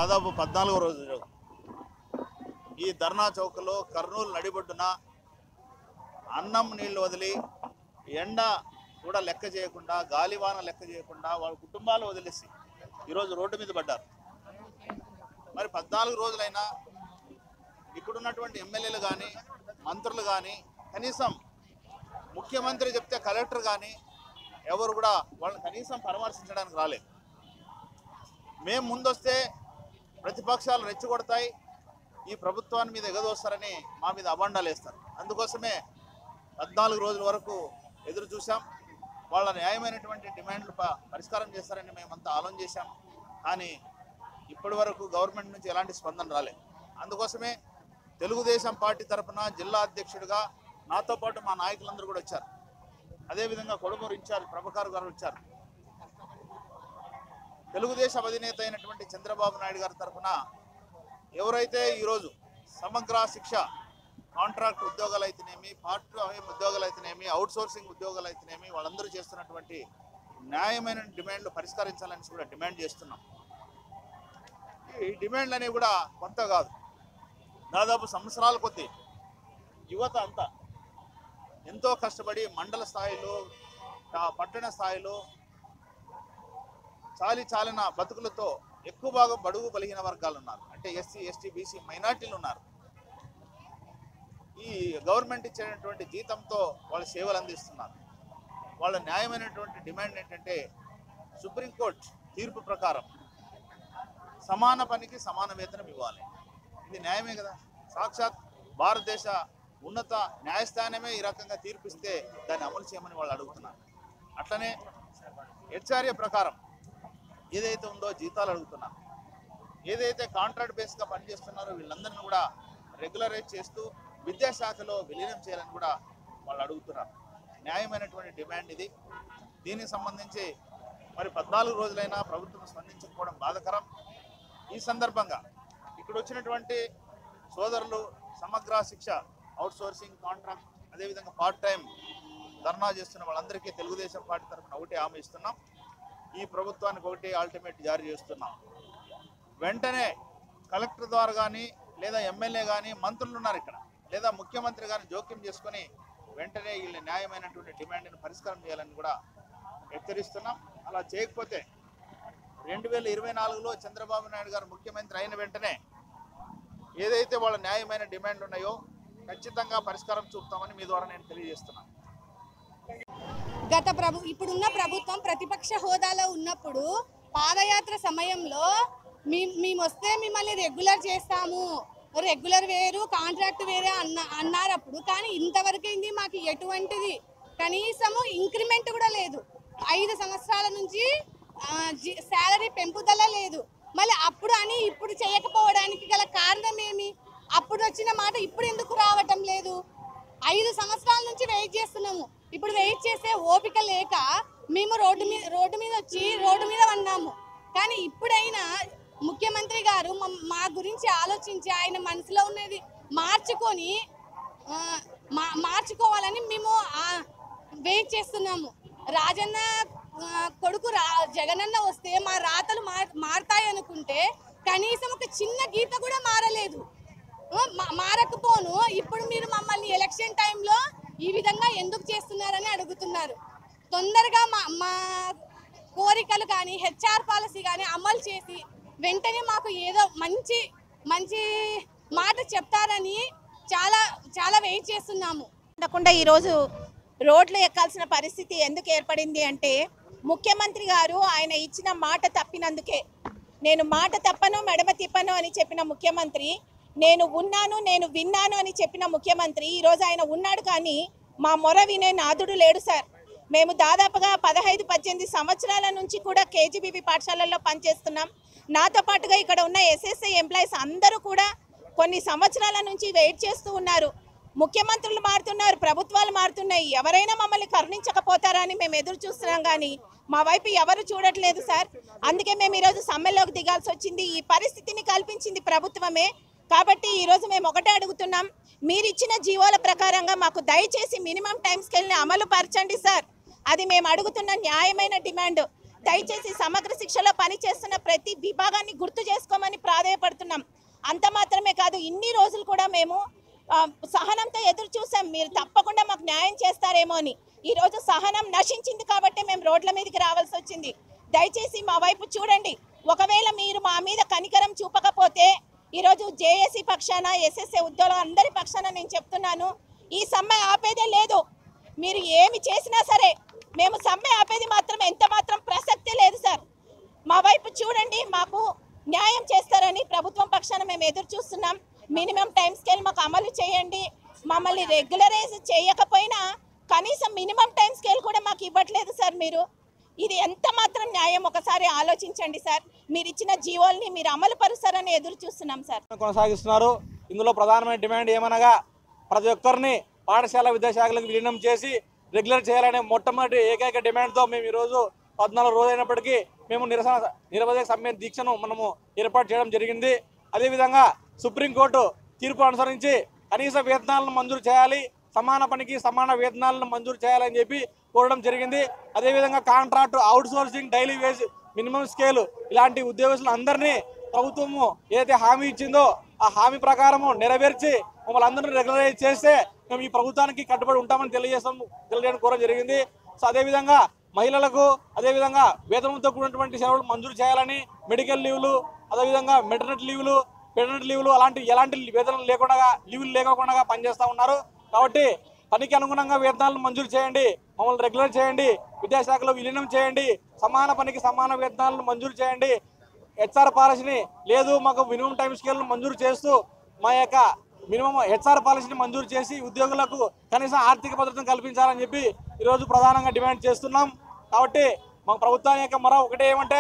దాదాపు 14వ రోజు ఈ ధర్నా చౌకలో కర్నూలు నడిబొడ్డున అన్నం నీళ్లు వదిలి ఎండ కూడా లెక్క చేయకుండా గాలివాన లెక్క చేయకుండా వాళ్ళ కుటుంబాలు వదిలేసి ఈరోజు రోడ్డు మీద పడ్డారు. మరి 14 రోజులైనా ఇక్కడున్నటువంటి ఎమ్మెల్యేలు కానీ మంత్రులు కానీ కనీసం ముఖ్యమంత్రి చెప్తే కలెక్టర్ కానీ ఎవరు కూడా వాళ్ళని కనీసం పరామర్శించడానికి రాలేదు. మేము ముందొస్తే ప్రతిపక్షాలు రెచ్చగొడతాయి, ఈ ప్రభుత్వాన్ని మీద ఎగదోస్తారని మా మీద అబండాలు వేస్తారు. అందుకోసమే 14 రోజుల వరకు ఎదురు చూసాం. వాళ్ళ న్యాయమైనటువంటి డిమాండ్లు పరిష్కారం చేస్తారని మేమంతా ఆలోచన చేశాం. కానీ ఇప్పటి వరకు గవర్నమెంట్ నుంచి ఎలాంటి స్పందన రాలేదు. అందుకోసమే తెలుగుదేశం పార్టీ తరఫున జిల్లా అధ్యక్షుడిగా నాతో పాటు మా నాయకులందరూ కూడా వచ్చారు. అదేవిధంగా కొడుమూరు ఇన్ఛార్జ్ ప్రభాకర్ గారు వచ్చారు. తెలుగుదేశం అధినేత అయినటువంటి చంద్రబాబు నాయుడు గారి తరఫున ఎవరైతే ఈరోజు సమగ్ర శిక్ష కాంట్రాక్ట్ ఉద్యోగాలు అయితేనేమి, పార్ట్ టైం ఉద్యోగాలు అయితేనేమి, అవుట్ సోర్సింగ్ ఉద్యోగాలు అయితేనేమి వాళ్ళందరూ చేస్తున్నటువంటి న్యాయమైన డిమాండ్లు పరిష్కరించాలని కూడా డిమాండ్ చేస్తున్నాం. ఈ డిమాండ్లు అనేవి కూడా కొత్త కాదు. దాదాపు సంవత్సరాల కొద్దీ యువత అంతా ఎంతో కష్టపడి మండల స్థాయిలో పట్టణ స్థాయిలో చాలిన బతుకులతో ఎక్కువ భాగం బడుగు బలహీన వర్గాలు ఉన్నారు. అంటే ఎస్సీ, ఎస్టీ, బీసీ మైనార్టీలు ఉన్నారు. ఈ గవర్నమెంట్ ఇచ్చేటువంటి జీతంతో వాళ్ళ సేవలు అందిస్తున్నారు. వాళ్ళ న్యాయమైనటువంటి డిమాండ్ ఏంటంటే సుప్రీంకోర్టు తీర్పు ప్రకారం సమాన పనికి సమాన వేతనం ఇవ్వాలి. ఇది న్యాయమే కదా. సాక్షాత్ భారతదేశ ఉన్నత న్యాయస్థానమే ఈ రకంగా తీర్పిస్తే దాన్ని అమలు చేయమని వాళ్ళు అడుగుతున్నారు. అట్లనే హెచ్ఆర్ఏ ప్రకారం ఏదైతే ఉందో జీతాలు అడుగుతున్నారు. ఏదైతే కాంట్రాక్ట్ బేస్గా పనిచేస్తున్నారో వీళ్ళందరినీ కూడా రెగ్యులరైజ్ చేస్తూ విద్యాశాఖలో విలీనం చేయాలని కూడా వాళ్ళు అడుగుతున్నారు. న్యాయమైనటువంటి డిమాండ్ ఇది. దీనికి సంబంధించి మరి 14 రోజులైనా ప్రభుత్వం స్పందించకపోవడం బాధాకరం. ఈ సందర్భంగా ఇక్కడ వచ్చినటువంటి సోదరులు సమగ్ర శిక్ష, అవుట్ సోర్సింగ్, కాంట్రాక్ట్, అదేవిధంగా పార్ట్ టైం ధర్నా చేస్తున్న వాళ్ళందరికీ తెలుగుదేశం పార్టీ తరఫున ఒకటే హామీ ఇస్తున్నాం. ఈ ప్రభుత్వానికి ఒకటే అల్టిమేట్ జారీ చేస్తున్నాం. వెంటనే కలెక్టర్ ద్వారా కానీ లేదా ఎమ్మెల్యే కానీ మంత్రులు ఉన్నారు ఇక్కడ, లేదా ముఖ్యమంత్రి కానీ జోక్యం చేసుకొని వెంటనే వీళ్ళ న్యాయమైనటువంటి డిమాండ్ని పరిష్కారం చేయాలని కూడా హెచ్చరిస్తున్నాం. అలా చేయకపోతే 2024లో చంద్రబాబు నాయుడు గారు ముఖ్యమంత్రి అయిన వెంటనే ఏదైతే వాళ్ళ న్యాయమైన డిమాండ్లు ఉన్నాయో ఖచ్చితంగా పరిష్కారం చూపుతామని మీ ద్వారా నేను తెలియజేస్తున్నాను. ఇప్పుడున్న ప్రభుత్వం ప్రతిపక్ష హోదాలో ఉన్నప్పుడు పాదయాత్ర సమయంలో మేము వస్తే మిమ్మల్ని రెగ్యులర్ చేస్తాము, రెగ్యులర్ వేరు కాంట్రాక్ట్ వేరే అన్నారు అప్పుడు. కానీ ఇంతవరకు ఏంది మాకు ఎటువంటిది కనీసము ఇంక్రిమెంట్ కూడా లేదు. 5 సంవత్సరాల నుంచి శాలరీ పెంపుదల లేదు. మళ్ళీ అప్పుడు అని ఇప్పుడు చేయకపోవడానికి గల కారణం ఏమి? అప్పుడు వచ్చిన మాట ఇప్పుడు ఎందుకు రావటం లేదు? 5 సంవత్సరాల నుంచి వెయిట్ చేస్తున్నాము. ఇప్పుడు వెయిట్ చేసే ఓపిక లేక మేము రోడ్డు మీద వచ్చి రోడ్డు మీద ఉన్నాము. కానీ ఇప్పుడైనా ముఖ్యమంత్రి గారు మా గురించి ఆలోచించి ఆయన మనసులో ఉన్నది మార్చుకోవాలని మేము వెయిట్ చేస్తున్నాము. రాజన్న కొడుకు జగనన్న వస్తే మా రాతలు మారతాయి అనుకుంటే కనీసం ఒక చిన్న గీత కూడా మారలేదు. మారకపోను ఇప్పుడు మీరు మమ్మల్ని ఎలక్షన్ టైంలో ఈ విధంగా ఎందుకు చేస్తున్నారని అడుగుతున్నారు. తొందరగా మా కోరికలు కానీ హెచ్ఆర్ పాలసీ కానీ అమలు చేసి వెంటనే మాకు ఏదో మంచి మాట చెప్తారని చాలా వెయిట్ చేస్తున్నాము. కాకుండా ఈరోజు రోడ్లు ఎక్కాల్సిన పరిస్థితి ఎందుకు ఏర్పడింది అంటే ముఖ్యమంత్రి గారు ఆయన ఇచ్చిన మాట తప్పినందుకే. నేను మాట తప్పను మెడమ తిప్పను అని చెప్పిన ముఖ్యమంత్రి, నేను ఉన్నాను నేను విన్నాను అని చెప్పిన ముఖ్యమంత్రి ఈరోజు ఆయన ఉన్నాడు కానీ మా మొర వినే నాదుడు లేడు సార్. మేము దాదాపుగా 15-18 సంవత్సరాల నుంచి కూడా కేజీబీబీ పాఠశాలల్లో పనిచేస్తున్నాం. నాతో పాటుగా ఇక్కడ ఉన్న ఎస్ఎస్ఐ ఎంప్లాయీస్ అందరూ కూడా కొన్ని సంవత్సరాల నుంచి వెయిట్ చేస్తూ ఉన్నారు. ముఖ్యమంత్రులు మారుతున్నారు, ప్రభుత్వాలు మారుతున్నాయి, ఎవరైనా మమ్మల్ని కరుణించకపోతారా అని మేము ఎదురు చూస్తున్నాం. కానీ మా వైపు ఎవరు చూడట్లేదు సార్. అందుకే మేము ఈరోజు సమ్మెలోకి దిగాల్సి వచ్చింది. ఈ పరిస్థితిని కల్పించింది ప్రభుత్వమే. కాబట్టి ఈరోజు మేము ఒకటే అడుగుతున్నాం, మీరు ఇచ్చిన జీవోల ప్రకారంగా మాకు దయచేసి మినిమం టైం స్కేల్ని అమలు పరచండి సార్. అది మేము అడుగుతున్న న్యాయమైన డిమాండ్. దయచేసి సమగ్ర శిక్షలో పనిచేస్తున్న ప్రతి విభాగాన్ని గుర్తు చేసుకోమని ప్రాధాయపడుతున్నాం. అంత మాత్రమే కాదు, ఇన్ని రోజులు కూడా మేము సహనంతో ఎదురు చూసాం, మీరు తప్పకుండా మాకు న్యాయం చేస్తారేమో అని. ఈరోజు సహనం నశించింది కాబట్టి మేము రోడ్ల మీదకి రావాల్సి వచ్చింది. దయచేసి మా వైపు చూడండి. ఒకవేళ మీరు మా మీద కనికరం చూపకపోతే ఈరోజు జేఏసీ పక్షాన, ఎస్ఎస్ఏ ఉద్యోగుల అందరి పక్షాన నేను చెప్తున్నాను, ఈ సమ్మె ఆపేదే లేదు. మీరు ఏమి చేసినా సరే మేము సమ్మె ఆపేది మాత్రం ఎంత మాత్రం ప్రసక్తే లేదు సార్. మా వైపు చూడండి, మాకు న్యాయం చేస్తారని ప్రభుత్వం పక్షాన మేము ఎదురు చూస్తున్నాం. మినిమం టైం స్కేల్ మాకు అమలు చేయండి. మమ్మల్ని రెగ్యులరైజ్ చేయకపోయినా కనీసం మినిమం టైం స్కేల్ కూడా మాకు ఇవ్వట్లేదు సార్. మీరు ఇది ఎంత మాత్రం న్యాయం ఒకసారి ఆలోచించండి సార్. మీరు ఇచ్చిన జీవోల్ని మీరు అమలు పరుస్తారని ఎదురు చూస్తున్నాం సార్. కొనసాగిస్తున్నారు. ఇందులో ప్రధానమైన డిమాండ్ ఏమనగా ప్రతి ఒక్కరిని పాఠశాల విద్యాశాఖలకు విలీనం చేసి రెగ్యులర్ చేయాలనే మొట్టమొదటి ఏకైక డిమాండ్తో మేము ఈరోజు 14 రోజులైనప్పటికీ మేము నిరవధిక సమ్మె దీక్షను మనము ఏర్పాటు చేయడం జరిగింది. అదేవిధంగా సుప్రీంకోర్టు తీర్పు అనుసరించి కనీస వేతనాలను మంజూరు చేయాలి, సమాన పనికి సమాన వేతనాలను మంజూరు చేయాలని చెప్పి కోరడం జరిగింది. అదేవిధంగా contract, outsourcing, daily wage, minimum scale ఇలాంటి ఉద్యోగస్తులు అందరినీ ప్రభుత్వము ఏదైతే హామీ ఇచ్చిందో ఆ హామీ ప్రకారము నెరవేర్చి మమ్మల్ని అందరినీ రెగ్యులరైజ్ చేస్తే మేము ఈ ప్రభుత్వానికి కట్టుబడి ఉంటామని తెలియజేయడం కోరడం జరిగింది. సో అదేవిధంగా మహిళలకు అదేవిధంగా వేతనంతో కూడినటువంటి సేవలు మంజూరు చేయాలని, మెడికల్ లీవ్లు, అదేవిధంగా మెటర్నిటీ లీవ్లు, పెటర్నిటీ లీవ్లు ఎలాంటి వేతనం లీవ్లు లేకుండా పనిచేస్తూ ఉన్నారు. కాబట్టి పనికి అనుగుణంగా వేతనాలను మంజూరు చేయండి, మమ్మల్ని రెగ్యులర్ చేయండి, విద్యాశాఖలో విలీనం చేయండి, సమాన పనికి సమాన వేతనాలను మంజూరు చేయండి. హెచ్ఆర్ పాలసీని లేదు మాకు మినిమం టైం స్కేల్ను మంజూరు చేస్తూ మా యొక్క మినిమం హెచ్ఆర్ పాలసీని మంజూరు చేసి ఉద్యోగులకు కనీసం ఆర్థిక భద్రతను కల్పించాలని చెప్పి ఈరోజు ప్రధానంగా డిమాండ్ చేస్తున్నాం. కాబట్టి మా ప్రభుత్వాన్ని యొక్క మరో ఒకటే ఏమంటే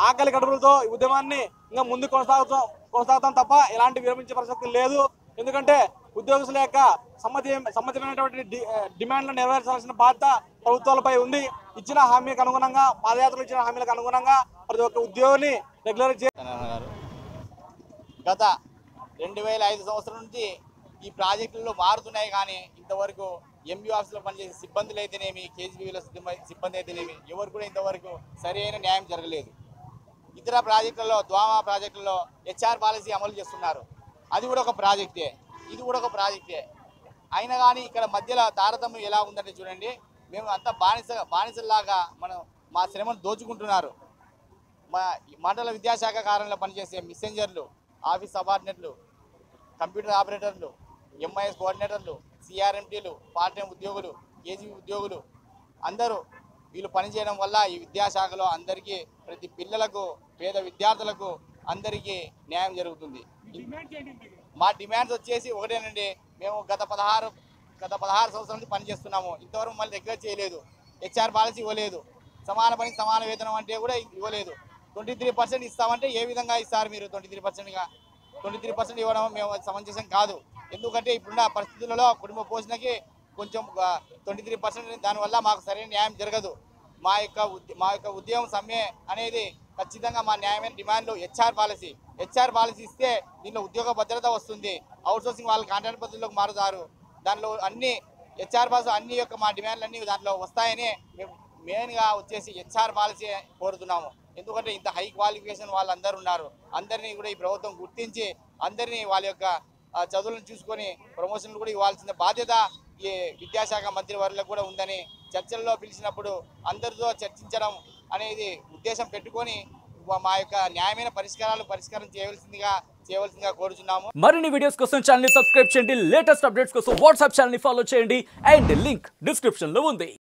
ఆకలి కడుపులతో ఈ ఉద్యమాన్ని ఇంకా ముందు కొనసాగుతాం తప్ప ఎలాంటి విరమించే ప్రసక్తి లేదు. ఎందుకంటే ఉద్యోగస్తుల యొక్క సమ్మతమైనటువంటి డిమాండ్లను నెరవేర్చాల్సిన బాధ్యత ప్రభుత్వాలపై ఉంది. ఇచ్చిన హామీకి అనుగుణంగా, పాదయాత్రలు ఇచ్చిన హామీలకు అనుగుణంగా ప్రతి ఒక్క ఉద్యోగిని రెగ్యులర్ గత 2005 సంవత్సరం నుంచి ఈ ప్రాజెక్టుల్లో మారుతున్నాయి, కానీ ఇంతవరకు ఎంబీ ఆఫీస్లో పనిచేసే సిబ్బందులు అయితేనేమి, కేజీబీలో సిబ్బంది అయితేనేమి ఎవరు కూడా ఇంతవరకు సరైన న్యాయం జరగలేదు. ఇతర ప్రాజెక్టులలో, ద్వామా ప్రాజెక్టులలో హెచ్ఆర్ పాలసీ అమలు చేస్తున్నారు. అది కూడా ఒక ప్రాజెక్టే, ఇది కూడా ఒక ప్రాజెక్టే. అయినా కానీ ఇక్కడ మధ్యలో తారతమ్యం ఎలా ఉందంటే చూడండి, మేము అంతా బానిసల్లాగా మా శ్రమను దోచుకుంటున్నారు. మా మండల విద్యాశాఖ కార్యాలయంలో పనిచేసే మెసెంజర్లు, ఆఫీస్ సబార్డినేట్లు, కంప్యూటర్ ఆపరేటర్లు, ఎంఐఎస్ కోఆర్డినేటర్లు, సిఆర్ఎంటీలు, పార్ట్ టైం ఉద్యోగులు, కేజీబీ ఉద్యోగులు అందరూ వీళ్ళు పనిచేయడం వల్ల ఈ విద్యాశాఖలో అందరికీ, ప్రతి పిల్లలకు, పేద విద్యార్థులకు అందరికీ న్యాయం జరుగుతుంది. మా డిమాండ్స్ వచ్చేసి ఒకటేనండి, మేము గత 16 సంవత్సరాల నుంచి పనిచేస్తున్నాము, ఇంతవరకు మళ్ళీ రెగ్యులర్ చేయలేదు, హెచ్ఆర్ పాలసీ ఇవ్వలేదు, సమాన పనికి సమాన వేతనం అంటే కూడా ఇవ్వలేదు. 23% ఇస్తామంటే ఏ విధంగా ఇస్తారు మీరు? 23% ఇవ్వడం మేము సమంజసం కాదు. ఎందుకంటే ఇప్పుడున్న పరిస్థితులలో కుటుంబ పోషణకి కొంచెం 23% దానివల్ల మాకు సరైన న్యాయం జరగదు. మా యొక్క ఉద్యమం సమ్మె అనేది ఖచ్చితంగా మా న్యాయమైన డిమాండ్లు హెచ్ఆర్ పాలసీ ఇస్తే దీనిలో ఉద్యోగ భద్రత వస్తుంది. అవుట్సోర్సింగ్ వాళ్ళు కాంట్రాక్ట్ పద్ధతిలోకి మారుతారు. దానిలో అన్ని హెచ్ఆర్ పాలసీ అన్ని యొక్క మా డిమాండ్లు అన్ని దాంట్లో వస్తాయని మేము మెయిన్గా వచ్చేసి హెచ్ఆర్ పాలసీ కోరుతున్నాము. ఎందుకంటే ఇంత హై క్వాలిఫికేషన్ వాళ్ళందరూ ఉన్నారు. అందరినీ కూడా ఈ ప్రభుత్వం గుర్తించి అందరినీ వాళ్ళ యొక్క చదువులను చూసుకొని ప్రమోషన్లు కూడా ఇవ్వాల్సిన బాధ్యత ఈ విద్యాశాఖ మంత్రి వారికి కూడా ఉందని చర్చల్లో పిలిచినప్పుడు అందరితో చర్చించడం అనేది ఉద్దేశం పెట్టుకొని మా యొక్క న్యాయమైన పరిష్కారం చేయవలసిందిగా కోరుచున్నాము. మరిన్ని వీడియోస్ కోసం ఛానల్ ని సబ్స్క్రైబ్ చేయండి, లేటెస్ట్ అప్డేట్స్ కోసం వాట్సాప్ ఛానల్ ని ఫాలో చేయండి అండ్ లింక్ డిస్క్రిప్షన్ లో ఉంది.